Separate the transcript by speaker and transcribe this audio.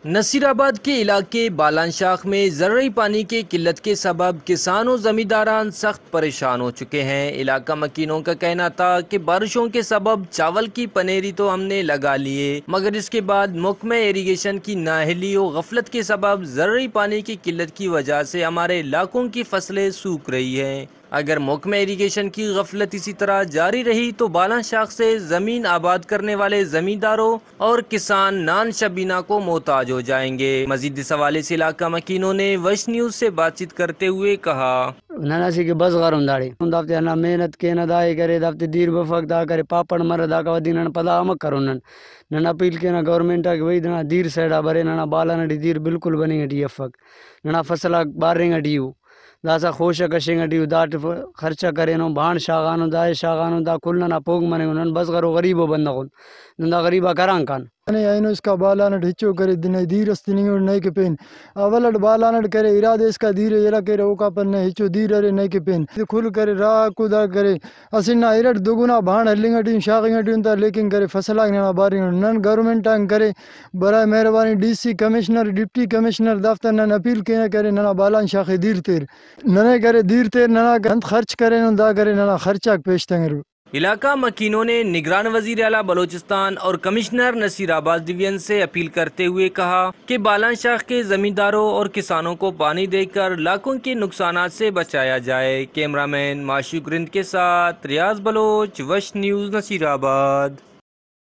Speaker 1: नसीराबाद के इलाके बालानशाख में ज़रूरी पानी की किल्लत के सबब किसान और ज़मींदारान सख्त परेशान हो चुके हैं। इलाका मकीनों का कहना था कि बारिशों के सबब चावल की पनेरी तो हमने लगा लिए, मगर इसके बाद महकमा इरिगेशन की नाअहली और गफलत के सबब ज़रूरी पानी की किल्लत की वजह से हमारे इलाकों की फसलें सूख रही हैं। अगर महकमा इरिगेशन की गफलत इसी तरह जारी रही तो बालानशाख से ज़मीन आबाद करने वाले ज़मींदारों और किसान नान शबीना को मोहताज हो जाएंगे। मजीद इस हवाले से इलाका मकीनों ने वश न्यूज़ से बातचीत करते हुए कहा,
Speaker 2: ननासी के बस गरम दाड़ी दाफ्ते ना मेहनत के ना दाए करे दाफ्ते दीर बफक दा करे पापड़ मर दा का वदी नन पदा अमक करो नन नन अपील के ना गवर्नमेंट के वही ना दीर सैडा बरे ना बाला नडी दीर बिल्कुल बनेंगे डी अफक ना फसला बारेंगे डीयू दासा खोश कशेंगे डीयू दाट खर्चा करे नो भाण शागानो दाए शागानो दा कुल ना पोग मने नन बस गरो गरीबो बंदा नंदा गरीबा करां कान
Speaker 3: ने आइनो इसका बालानट हिचो करे दिन धीरस्ती नहीं और नहीं के पेन अवलट बालानट करे इरादे इसका धीरे येरा करे ओका पर ने हिचो धीरे रे नहीं के पेन खुल करे रा कुदा करे असिना इरट दुगुना भाण हलिंगटी शागिंगटी उनता लेकिन करे फसला ना बारी नन गवर्नमेंट करे बराए मेहरबानी डीसी कमिश्नर डिप्टी कमिश्नर दफ्तर नन अपील के करे नना बालान शाखे धीर तेर नने करे धीर तेर नना गंत खर्च करे नंदा करे नना खर्चा पेश तंगर।
Speaker 1: इलाका मकीनों ने निगरान वजीर आला बलोचिस्तान और कमिश्नर नसीराबाद डिवीजन से अपील करते हुए कहा कि बालानशाख के जमींदारों और किसानों को पानी देकर लाखों के नुकसानात से बचाया जाए। कैमरामैन माशूक रिंद के साथ रियाज बलोच, वश न्यूज़, नसीराबाद।